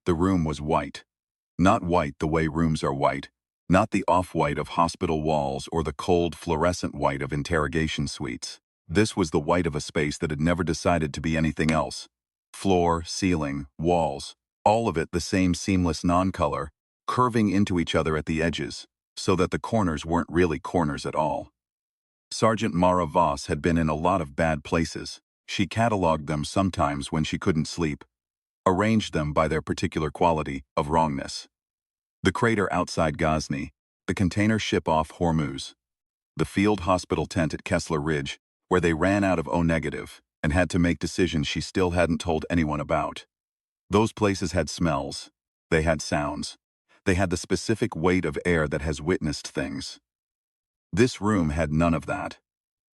The room was white. Not white the way rooms are white, not the off-white of hospital walls or the cold fluorescent white of interrogation suites. This was the white of a space that had never decided to be anything else. Floor, ceiling, walls, all of it the same seamless non-color, curving into each other at the edges, so that the corners weren't really corners at all. Sergeant Mara Voss had been in a lot of bad places. She catalogued them sometimes when she couldn't sleep, arranged them by their particular quality of wrongness. The crater outside Ghazni, the container ship off Hormuz, the field hospital tent at Kessler Ridge, where they ran out of O-negative and had to make decisions she still hadn't told anyone about. Those places had smells. They had sounds. They had the specific weight of air that has witnessed things. This room had none of that.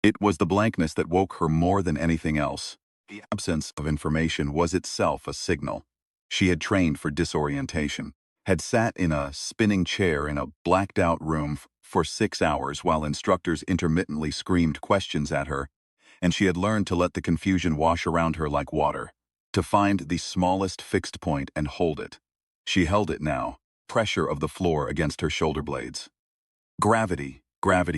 It was the blankness that woke her more than anything else. The absence of information was itself a signal. She had trained for disorientation, had sat in a spinning chair in a blacked-out room for 6 hours while instructors intermittently screamed questions at her, and she had learned to let the confusion wash around her like water, to find the smallest fixed point and hold it. She held it now, pressure of the floor against her shoulder blades. Gravity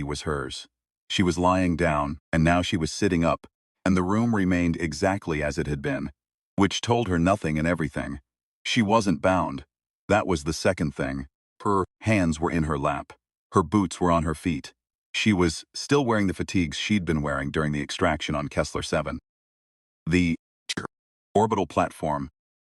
was hers. She was lying down, and now she was sitting up, and the room remained exactly as it had been, which told her nothing and everything. She wasn't bound. That was the second thing. Her hands were in her lap. Her boots were on her feet. She was still wearing the fatigues she'd been wearing during the extraction on Kessler 7. The orbital platform,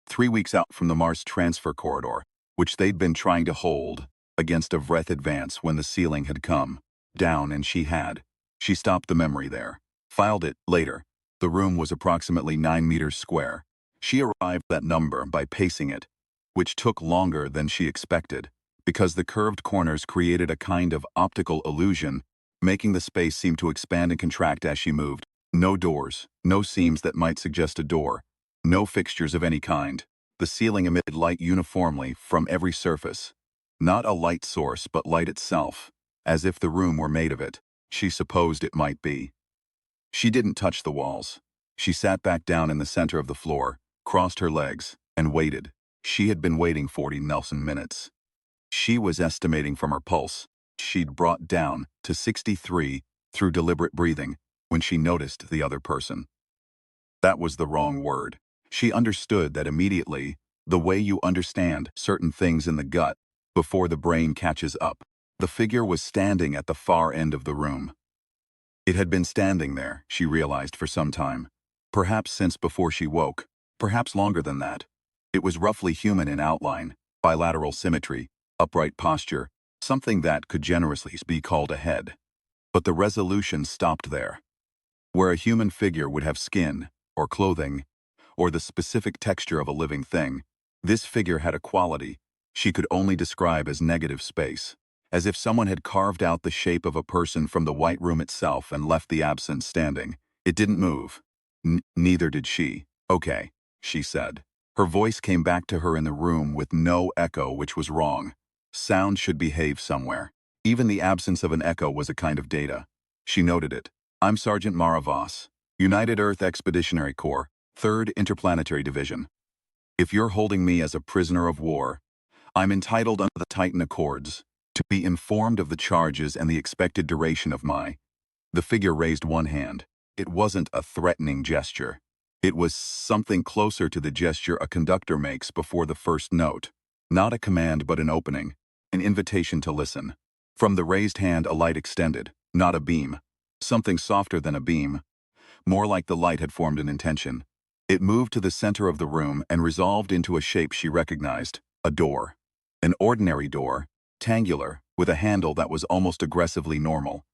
3 weeks out from the Mars transfer corridor, which they'd been trying to hold against a Vreth advance when the ceiling had come down, and she had. She stopped the memory there, filed it later. The room was approximately 9 meters square. She arrived at that number by pacing it, which took longer than she expected, because the curved corners created a kind of optical illusion, making the space seem to expand and contract as she moved. No doors, no seams that might suggest a door, no fixtures of any kind. The ceiling emitted light uniformly from every surface. Not a light source, but light itself, as if the room were made of it. She supposed it might be. She didn't touch the walls. She sat back down in the center of the floor, crossed her legs, and waited. She had been waiting 40 Nelson minutes. She was estimating from her pulse. She'd brought down to 63 through deliberate breathing when she noticed the other person. That was the wrong word. She understood that immediately, the way you understand certain things in the gut before the brain catches up. The figure was standing at the far end of the room. It had been standing there, she realized, for some time. Perhaps since before she woke, perhaps longer than that. It was roughly human in outline, bilateral symmetry, upright posture, something that could generously be called a head. But the resolution stopped there. Where a human figure would have skin, or clothing, or the specific texture of a living thing, this figure had a quality she could only describe as negative space, as if someone had carved out the shape of a person from the white room itself and left the absence standing. It didn't move. Neither did she. Okay, she said. Her voice came back to her in the room with no echo, which was wrong. Sound should behave somewhere. Even the absence of an echo was a kind of data. She noted it. I'm Sergeant Mara Voss, United Earth Expeditionary Corps, 3rd Interplanetary Division. If you're holding me as a prisoner of war, I'm entitled under the Titan Accords to be informed of the charges and the expected duration of my... The figure raised one hand. It wasn't a threatening gesture. It was something closer to the gesture a conductor makes before the first note. Not a command but an opening, an invitation to listen. From the raised hand a light extended, not a beam. Something softer than a beam. More like the light had formed an intention. It moved to the center of the room and resolved into a shape she recognized, a door. An ordinary door, tangular, with a handle that was almost aggressively normal.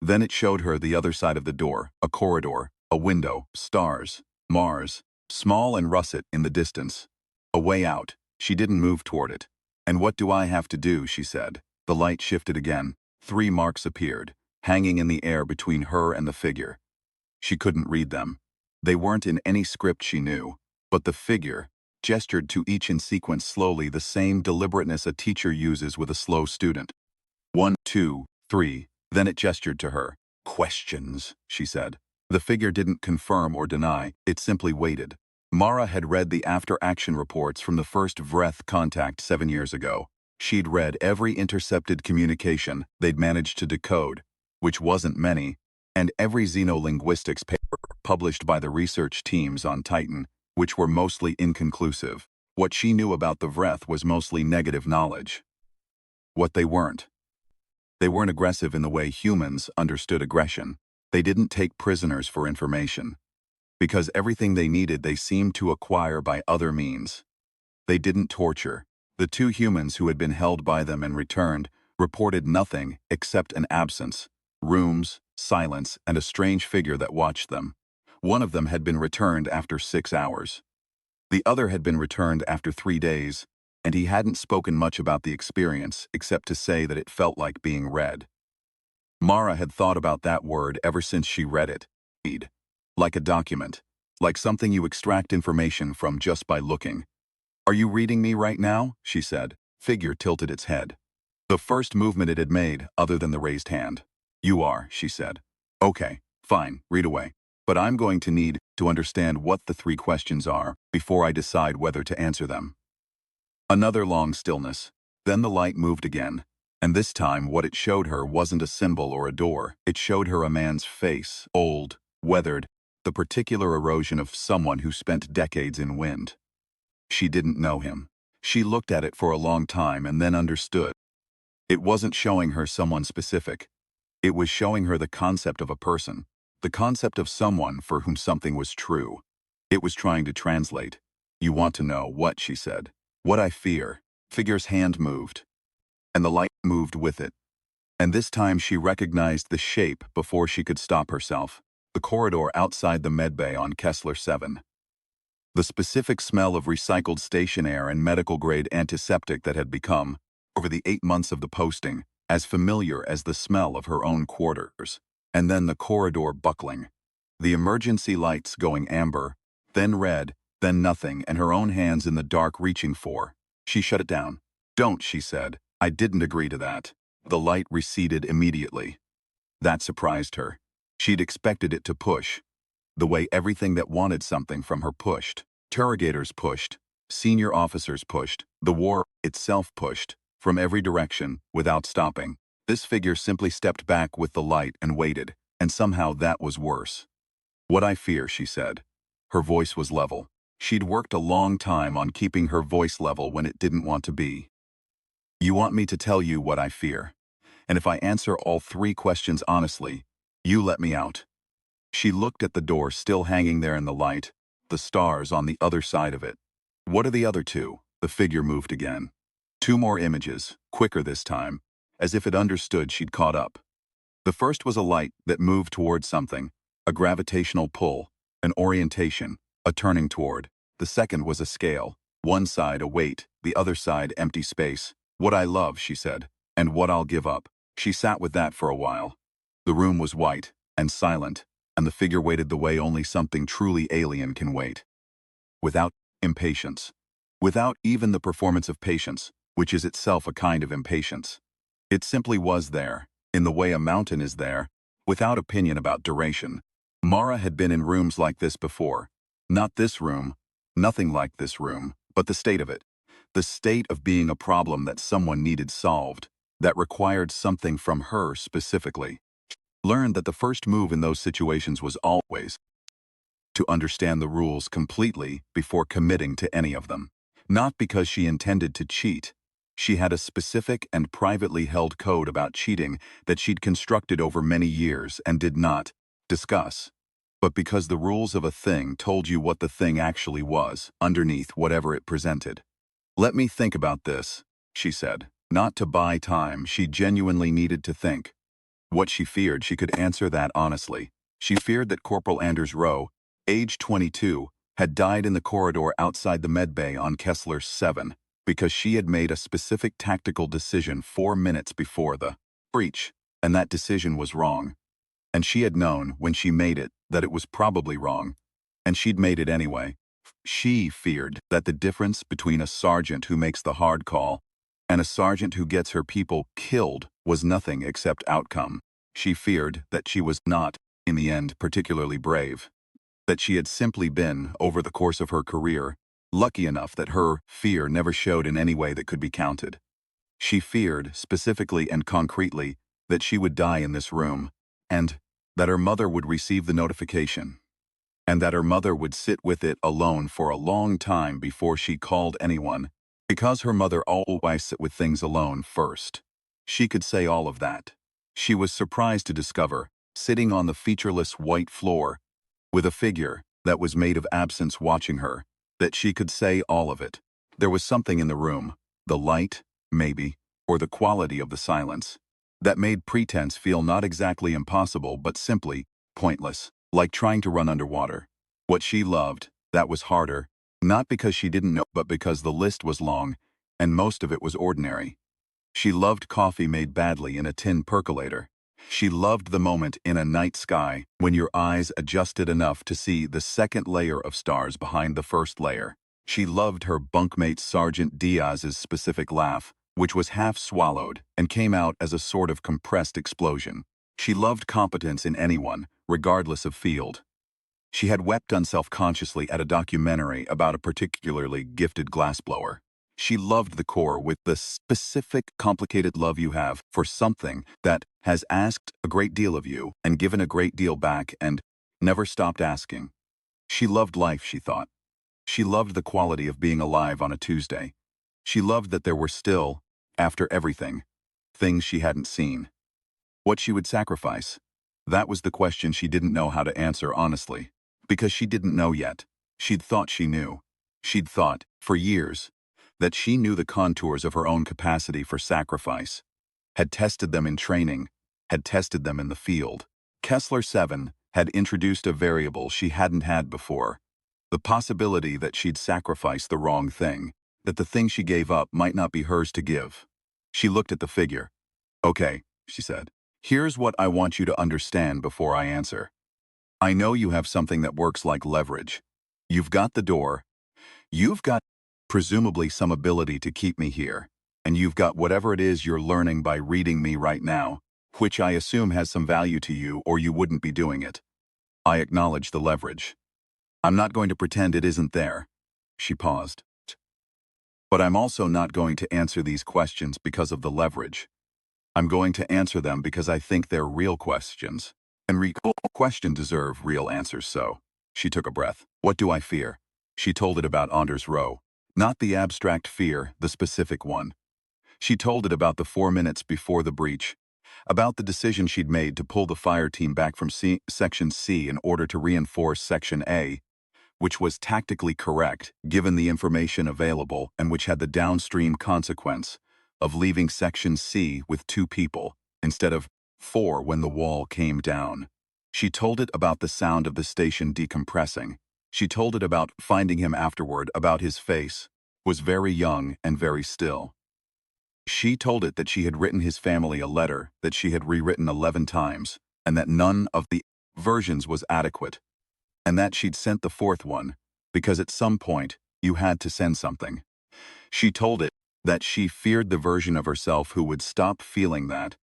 Then it showed her the other side of the door, a corridor, a window, stars, Mars, small and russet in the distance. A way out. She didn't move toward it. And what do I have to do, she said. The light shifted again. 3 marks appeared, hanging in the air between her and the figure. She couldn't read them. They weren't in any script she knew, but the figure gestured to each in sequence slowly, the same deliberateness a teacher uses with a slow student. 1, 2, 3, then it gestured to her. Questions, she said. The figure didn't confirm or deny, it simply waited. Mara had read the after-action reports from the first Vreth contact 7 years ago. She'd read every intercepted communication they'd managed to decode, which wasn't many, and every xenolinguistics paper published by the research teams on Titan, which were mostly inconclusive. What she knew about the Vreth was mostly negative knowledge. What they weren't. They weren't aggressive in the way humans understood aggression. They didn't take prisoners for information, because everything they needed they seemed to acquire by other means. They didn't torture. The 2 humans who had been held by them and returned reported nothing except an absence, rooms, silence, and a strange figure that watched them. One of them had been returned after 6 hours. The other had been returned after 3 days, and he hadn't spoken much about the experience except to say that it felt like being read. Mara had thought about that word ever since she read it. Read. Like a document. Like something you extract information from just by looking. "Are you reading me right now?" she said. Figure tilted its head. The first movement it had made, other than the raised hand. "You are," she said. "Okay, fine, read away. But I'm going to need to understand what the 3 questions are before I decide whether to answer them." Another long stillness. Then the light moved again. And this time what it showed her wasn't a symbol or a door. It showed her a man's face, old, weathered, the particular erosion of someone who spent decades in wind. She didn't know him. She looked at it for a long time and then understood. It wasn't showing her someone specific. It was showing her the concept of a person, the concept of someone for whom something was true. It was trying to translate. "You want to know what?" she said. "What I fear." Figure's hand moved, and the light moved with it. And this time she recognized the shape before she could stop herself. The corridor outside the medbay on Kessler 7. The specific smell of recycled station air and medical-grade antiseptic that had become, over the 8 months of the posting, as familiar as the smell of her own quarters. And then the corridor buckling. The emergency lights going amber, then red, then nothing, and her own hands in the dark reaching for. She shut it down. "Don't," she said. "I didn't agree to that." The light receded immediately. That surprised her. She'd expected it to push. The way everything that wanted something from her pushed. Interrogators pushed. Senior officers pushed. The war itself pushed. From every direction, without stopping. This figure simply stepped back with the light and waited, and somehow that was worse. "What I fear," she said. Her voice was level. She'd worked a long time on keeping her voice level when it didn't want to be. "You want me to tell you what I fear. And if I answer all 3 questions honestly, you let me out." She looked at the door still hanging there in the light, the stars on the other side of it. "What are the other 2? The figure moved again. 2 more images, quicker this time, as if it understood she'd caught up. The first was a light that moved toward something, a gravitational pull, an orientation, a turning toward. The second was a scale, one side a weight, the other side empty space. "What I love," she said, "and what I'll give up." She sat with that for a while. The room was white and silent, and the figure waited the way only something truly alien can wait. Without impatience. Without even the performance of patience, which is itself a kind of impatience. It simply was there, in the way a mountain is there, without opinion about duration. Mara had been in rooms like this before. Not this room, nothing like this room, but the state of it. The state of being a problem that someone needed solved, that required something from her specifically. Learned that the first move in those situations was always to understand the rules completely before committing to any of them. Not because she intended to cheat. She had a specific and privately held code about cheating that she'd constructed over many years and did not discuss. But because the rules of a thing told you what the thing actually was, underneath whatever it presented. "Let me think about this," she said. Not to buy time, she genuinely needed to think. What she feared, she could answer that honestly. She feared that Corporal Anders Rowe, age 22, had died in the corridor outside the medbay on Kessler 7 because she had made a specific tactical decision 4 minutes before the breach, and that decision was wrong. And she had known, when she made it, that it was probably wrong, and she'd made it anyway. She feared that the difference between a sergeant who makes the hard call and a sergeant who gets her people killed was nothing except outcome. She feared that she was not, in the end, particularly brave. that she had simply been, over the course of her career, lucky enough that her fear never showed in any way that could be counted. She feared, specifically and concretely, that she would die in this room, and that her mother would receive the notification, and that her mother would sit with it alone for a long time before she called anyone, because her mother always sat with things alone first. She could say all of that. She was surprised to discover, sitting on the featureless white floor, with a figure that was made of absence watching her, that she could say all of it. There was something in the room, the light, maybe, or the quality of the silence, that made pretense feel not exactly impossible but simply pointless, like trying to run underwater. What she loved, that was harder, not because she didn't know but because the list was long, and most of it was ordinary. She loved coffee made badly in a tin percolator. She loved the moment in a night sky when your eyes adjusted enough to see the second layer of stars behind the first layer. She loved her bunkmate Sergeant Diaz's specific laugh, which was half swallowed and came out as a sort of compressed explosion. She loved competence in anyone, regardless of field. She had wept unself-consciously at a documentary about a particularly gifted glassblower. She loved the core with the specific, complicated love you have for something that has asked a great deal of you and given a great deal back and never stopped asking. She loved life, she thought. She loved the quality of being alive on a Tuesday. She loved that there were still, after everything, things she hadn't seen. What she would sacrifice? That was the question she didn't know how to answer honestly. Because she didn't know yet. She'd thought she knew. She'd thought, for years, that she knew the contours of her own capacity for sacrifice, had tested them in training, had tested them in the field. Kessler 7 had introduced a variable she hadn't had before, the possibility that she'd sacrifice the wrong thing, that the thing she gave up might not be hers to give. She looked at the figure. "Okay," she said. "Here's what I want you to understand before I answer. I know you have something that works like leverage. You've got the door. You've got, presumably, some ability to keep me here. And you've got whatever it is you're learning by reading me right now, which I assume has some value to you or you wouldn't be doing it. I acknowledge the leverage. I'm not going to pretend it isn't there." She paused. "But I'm also not going to answer these questions because of the leverage. I'm going to answer them because I think they're real questions. And real questions deserve real answers, so." She took a breath. "What do I fear?" She told it about Anders Rowe. Not the abstract fear, the specific one. She told it about the 4 minutes before the breach, about the decision she'd made to pull the fire team back from Section C in order to reinforce Section A, which was tactically correct given the information available and which had the downstream consequence of leaving Section C with 2 people instead of 4 when the wall came down. She told it about the sound of the station decompressing. She told it about finding him afterward, about his face was very young and very still. She told it that she had written his family a letter that she had rewritten 11 times, and that none of the versions was adequate, and that she'd sent the 4th one, because at some point, you had to send something. She told it that she feared the version of herself who would stop feeling that,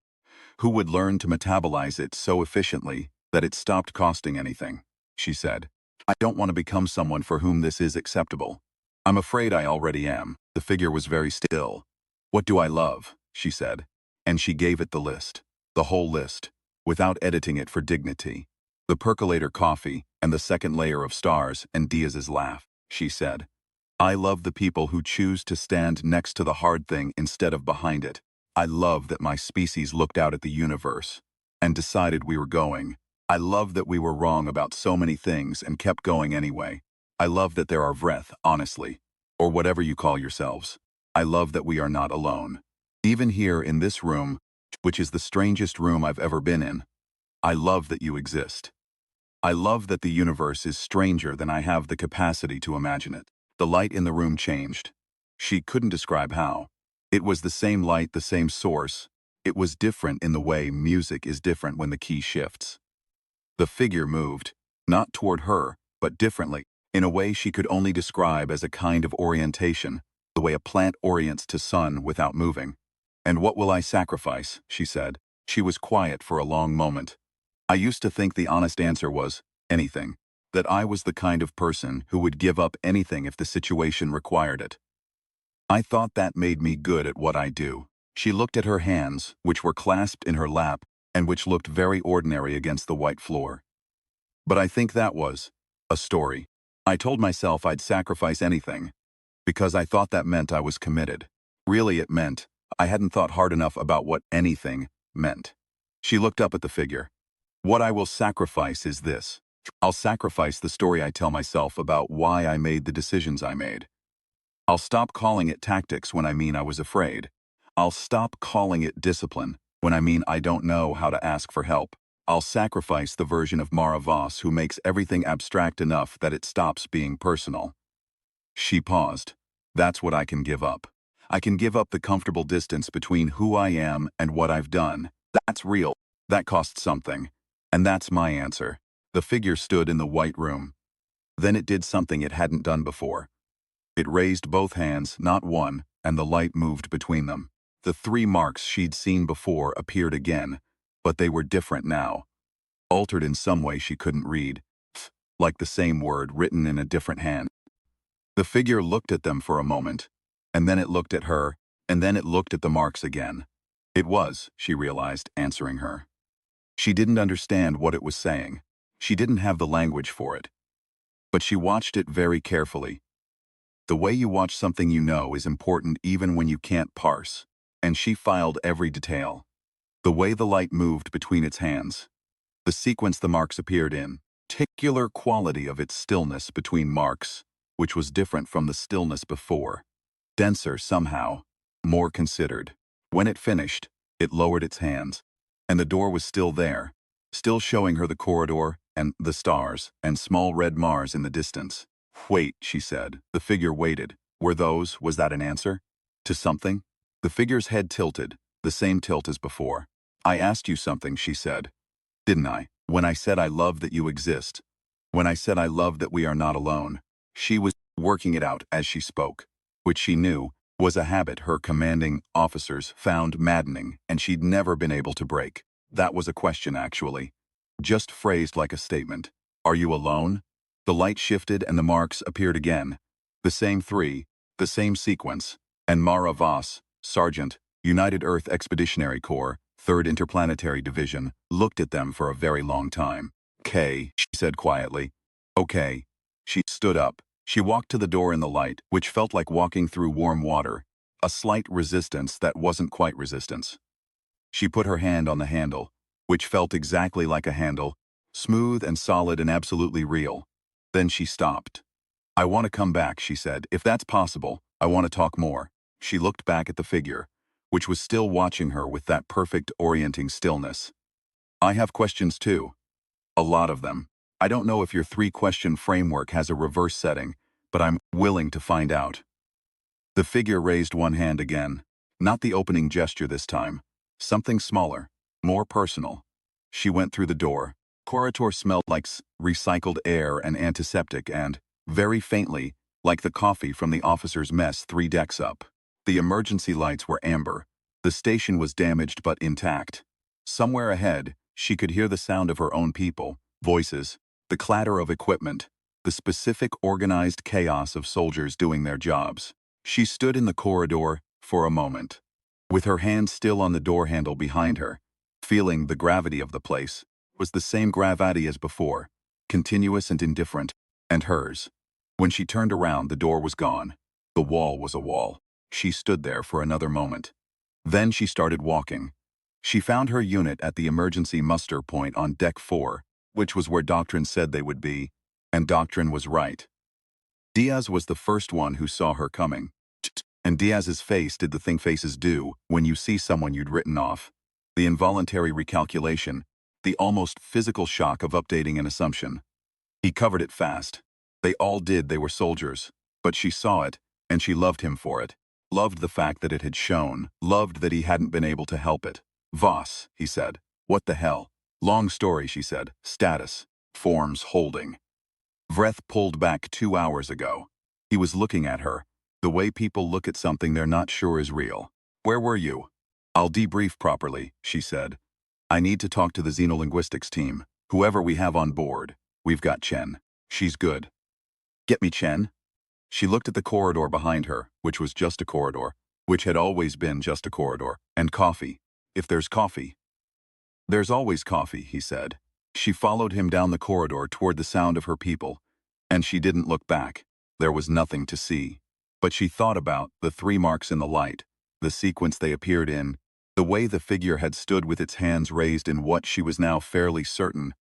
who would learn to metabolize it so efficiently that it stopped costing anything. She said, "I don't want to become someone for whom this is acceptable. I'm afraid I already am." The figure was very still. "What do I love?" she said, and she gave it the list, the whole list, without editing it for dignity. "The percolator coffee and the second layer of stars and Diaz's laugh," she said. "I love the people who choose to stand next to the hard thing instead of behind it. I love that my species looked out at the universe and decided we were going. I love that we were wrong about so many things and kept going anyway. I love that there are Vreth, honestly, or whatever you call yourselves. I love that we are not alone. Even here in this room, which is the strangest room I've ever been in, I love that you exist. I love that the universe is stranger than I have the capacity to imagine it." The light in the room changed. She couldn't describe how. It was the same light, the same source. It was different in the way music is different when the key shifts. The figure moved, not toward her, but differently, in a way she could only describe as a kind of orientation, the way a plant orients to sun without moving. "And what will I sacrifice?" she said. She was quiet for a long moment. "I used to think the honest answer was anything. that I was the kind of person who would give up anything if the situation required it. I thought that made me good at what I do. She looked at her hands, which were clasped in her lap, and which looked very ordinary against the white floor. But I think that was a story. I told myself I'd sacrifice anything, because I thought that meant I was committed. Really, it meant I hadn't thought hard enough about what anything meant. She looked up at the figure. What I will sacrifice is this. I'll sacrifice the story I tell myself about why I made the decisions I made. I'll stop calling it tactics when I mean I was afraid. I'll stop calling it discipline when I mean I don't know how to ask for help. I'll sacrifice the version of Mara Voss who makes everything abstract enough that it stops being personal. She paused. That's what I can give up. I can give up the comfortable distance between who I am and what I've done. That's real. That costs something. And that's my answer. The figure stood in the white room. Then it did something it hadn't done before. It raised both hands, not one, and the light moved between them. The 3 marks she'd seen before appeared again, but they were different now. Altered in some way she couldn't read. Like the same word written in a different hand. The figure looked at them for a moment, and then it looked at her, and then it looked at the marks again. It was, she realized, answering her. She didn't understand what it was saying. She didn't have the language for it. But she watched it very carefully. The way you watch something you know is important even when you can't parse, and she filed every detail. The way the light moved between its hands. The sequence the marks appeared in. Particular quality of its stillness between marks, which was different from the stillness before. Denser somehow, more considered. When it finished, it lowered its hands, and the door was still there, still showing her the corridor and the stars and small red Mars in the distance. Wait, she said. The figure waited. Was that an answer? To something? The figure's head tilted, the same tilt as before. I asked you something, she said. Didn't I? When I said I love that you exist. When I said I love that we are not alone. She was working it out as she spoke, which she knew was a habit her commanding officers found maddening and she'd never been able to break. That was a question, actually. Just phrased like a statement. Are you alone? The light shifted and the marks appeared again. The same 3, the same sequence. And Mara Voss, Sergeant, United Earth Expeditionary Corps, 3rd Interplanetary Division, looked at them for a very long time. "Okay," she said quietly. "Okay." She stood up. She walked to the door in the light, which felt like walking through warm water, a slight resistance that wasn't quite resistance. She put her hand on the handle, which felt exactly like a handle, smooth and solid and absolutely real. Then she stopped. "I want to come back," she said. "If that's possible, I want to talk more." She looked back at the figure, which was still watching her with that perfect orienting stillness. "I have questions too. A lot of them. I don't know if your 3-question framework has a reverse setting, but I'm willing to find out." The figure raised one hand again. Not the opening gesture this time. Something smaller, more personal. She went through the door. Corridor smelled like recycled air and antiseptic and, very faintly, like the coffee from the officers' mess 3 decks up. The emergency lights were amber. The station was damaged but intact. Somewhere ahead, she could hear the sound of her own people, voices, the clatter of equipment, the specific organized chaos of soldiers doing their jobs. She stood in the corridor for a moment, with her hand still on the door handle behind her, feeling the gravity of the place was the same gravity as before, continuous and indifferent, and hers. When she turned around, the door was gone. The wall was a wall. She stood there for another moment. Then she started walking. She found her unit at the emergency muster point on Deck 4, which was where Doctrine said they would be, and Doctrine was right. Diaz was the first one who saw her coming. And Diaz's face did the thing faces do when you see someone you'd written off. The involuntary recalculation, the almost physical shock of updating an assumption. He covered it fast. They all did, they were soldiers. But she saw it, and she loved him for it. Loved the fact that it had shown, loved that he hadn't been able to help it. "Voss," he said. "What the hell?" "Long story," she said. "Status. Forms holding." Vreth pulled back 2 hours ago. He was looking at her, the way people look at something they're not sure is real. "Where were you?" "I'll debrief properly," she said. "I need to talk to the xenolinguistics team, whoever we have on board. We've got Chen." She's good. Get me, Chen. She looked at the corridor behind her, which was just a corridor, which had always been just a corridor, and coffee. If there's coffee. There's always coffee, he said. She followed him down the corridor toward the sound of her people, and she didn't look back. There was nothing to see. But she thought about the 3 marks in the light, the sequence they appeared in, the way the figure had stood with its hands raised in what she was now fairly certain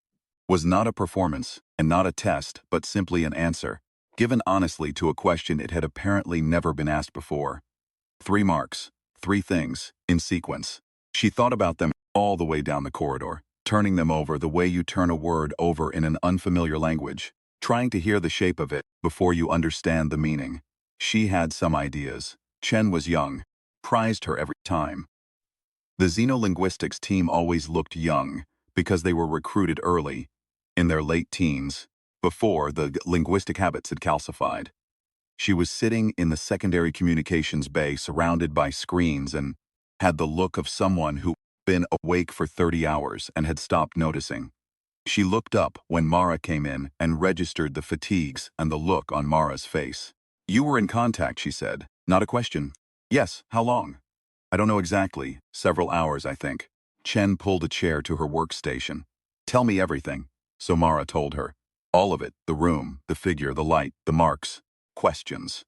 was not a performance and not a test, but simply an answer, given honestly to a question it had apparently never been asked before. 3 marks, 3 things, in sequence. She thought about them all the way down the corridor, turning them over the way you turn a word over in an unfamiliar language, trying to hear the shape of it before you understand the meaning. She had some ideas. Chen was young, prized her every time. The xenolinguistics team always looked young because they were recruited early, in their late teens, before the linguistic habits had calcified. She was sitting in the secondary communications bay surrounded by screens and had the look of someone who'd been awake for 30 hours and had stopped noticing. She looked up when Mara came in and registered the fatigues and the look on Mara's face. You were in contact, she said. Not a question. Yes, how long? I don't know exactly. Several hours, I think. Chen pulled a chair to her workstation. Tell me everything. So Mara told her. All of it, the room, the figure, the light, the marks. Questions.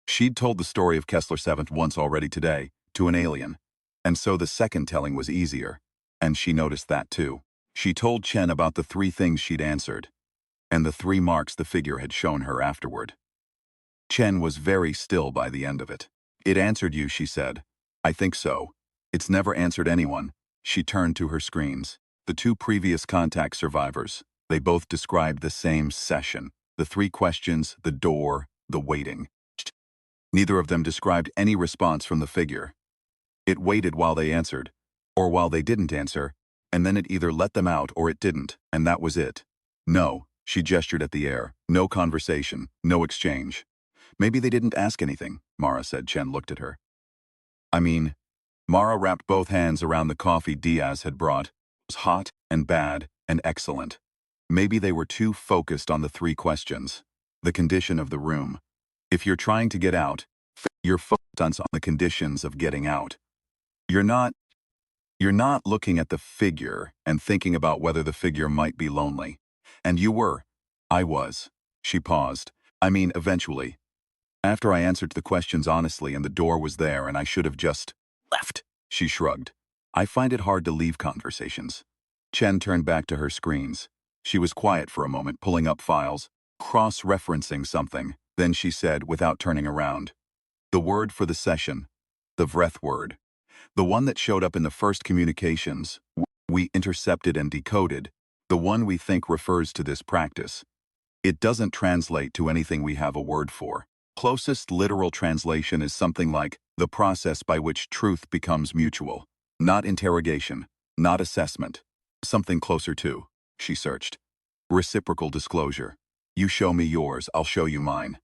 She'd told the story of Kessler 7th once already today, to an alien. And so the second telling was easier. And she noticed that too. She told Chen about the 3 things she'd answered, and the 3 marks the figure had shown her afterward. Chen was very still by the end of it. It answered you, she said. I think so. It's never answered anyone. She turned to her screens. The 2 previous contact survivors. They both described the same session. The 3 questions, the door, the waiting. Neither of them described any response from the figure. It waited while they answered, or while they didn't answer, and then it either let them out or it didn't, and that was it. No, she gestured at the air. No conversation, no exchange. Maybe they didn't ask anything, Mara said. Chen looked at her. I mean, Mara wrapped both hands around the coffee Diaz had brought. It was hot and bad and excellent. Maybe they were too focused on the 3 questions. The condition of the room. If you're trying to get out, you're focused on the conditions of getting out. You're not looking at the figure and thinking about whether the figure might be lonely. And you were. I was. She paused. I mean, eventually. After I answered the questions honestly and the door was there and I should have just left, she shrugged. I find it hard to leave conversations. Chen turned back to her screens. She was quiet for a moment, pulling up files, cross-referencing something. Then she said, without turning around, the word for the session, the Vreth word, the one that showed up in the first communications we intercepted and decoded, the one we think refers to this practice. It doesn't translate to anything we have a word for. Closest literal translation is something like the process by which truth becomes mutual. Not interrogation, not assessment. Something closer to, she searched. Reciprocal disclosure. You show me yours, I'll show you mine.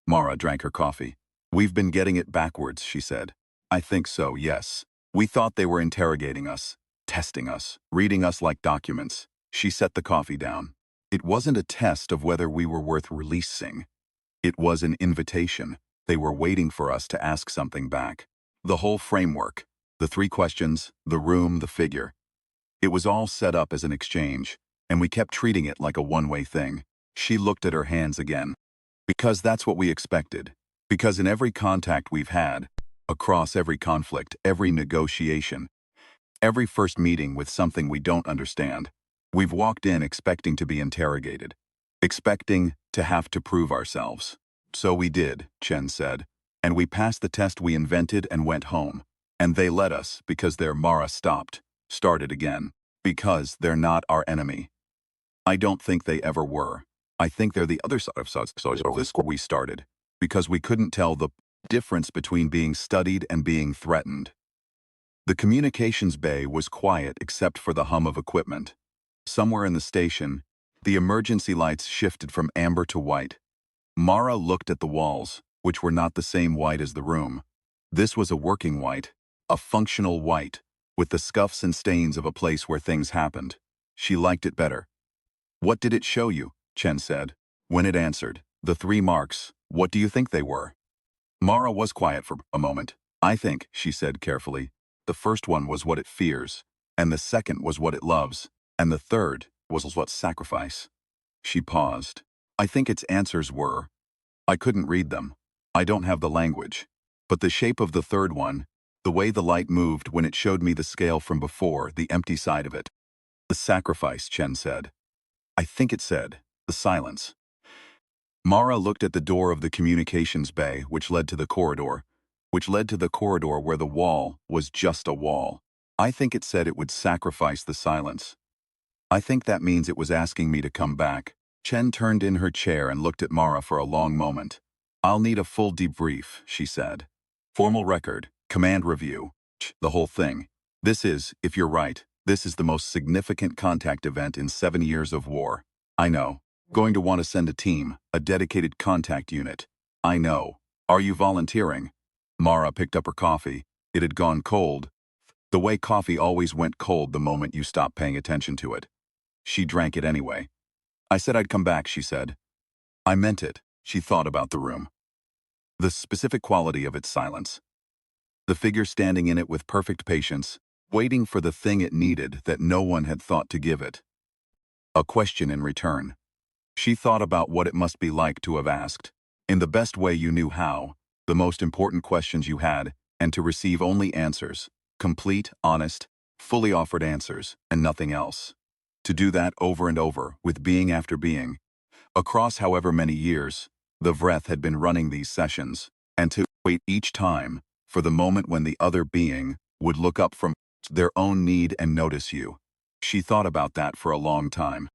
Mara drank her coffee. We've been getting it backwards, she said. I think so, yes. We thought they were interrogating us, testing us, reading us like documents. She set the coffee down. It wasn't a test of whether we were worth releasing. It was an invitation. They were waiting for us to ask something back. The whole framework, the 3 questions, the room, the figure. It was all set up as an exchange, and we kept treating it like a one-way thing. She looked at her hands again. Because that's what we expected. Because in every contact we've had, across every conflict, every negotiation, every first meeting with something we don't understand, we've walked in expecting to be interrogated, expecting to have to prove ourselves. So we did, Chen said, and we passed the test we invented and went home. And they let us because their Mara started again, because they're not our enemy. I don't think they ever were. I think they're the other side of this we started, because we couldn't tell the difference between being studied and being threatened. The communications bay was quiet except for the hum of equipment. Somewhere in the station, the emergency lights shifted from amber to white. Mara looked at the walls, which were not the same white as the room. This was a working white, a functional white, with the scuffs and stains of a place where things happened. She liked it better. What did it show you? Chen said. When it answered, the 3 marks, what do you think they were? Mara was quiet for a moment. I think, she said carefully, the first one was what it fears, and the second was what it loves, and the third was what sacrifice. She paused. I think its answers were, I couldn't read them. I don't have the language. But the shape of the third one, the way the light moved when it showed me the scale from before, the empty side of it. The sacrifice, Chen said. I think it said, the silence. Mara looked at the door of the communications bay, which led to the corridor, where the wall was just a wall. I think it said it would sacrifice the silence. I think that means it was asking me to come back. Chen turned in her chair and looked at Mara for a long moment. I'll need a full debrief, she said. Formal record, command review, the whole thing. This is, if you're right, this is the most significant contact event in 7 years of war. I know. Going to want to send a team, a dedicated contact unit. I know. Are you volunteering? Mara picked up her coffee. It had gone cold. The way coffee always went cold the moment you stopped paying attention to it. She drank it anyway. I said I'd come back, she said. I meant it. She thought about the room. The specific quality of its silence. The figure standing in it with perfect patience, waiting for the thing it needed that no one had thought to give it. A question in return. She thought about what it must be like to have asked, in the best way you knew how, the most important questions you had, and to receive only answers, complete, honest, fully offered answers, and nothing else. To do that over and over, with being after being. Across however many years, the Vreth had been running these sessions, and to wait each time for the moment when the other being would look up from their own need and notice you. She thought about that for a long time.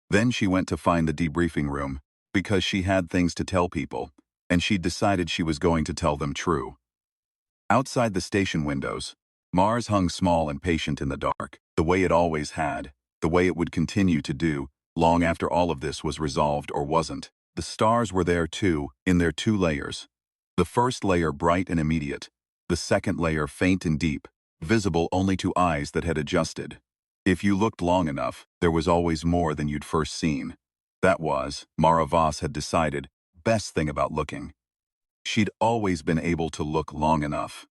Then she went to find the debriefing room, because she had things to tell people, and she decided she was going to tell them true. Outside the station windows, Mars hung small and patient in the dark, the way it always had, the way it would continue to do, long after all of this was resolved or wasn't. The stars were there too, in their 2 layers. The first layer bright and immediate, the second layer faint and deep, visible only to eyes that had adjusted. If you looked long enough, there was always more than you'd first seen. That was, Mara Voss had decided, best thing about looking. She'd always been able to look long enough.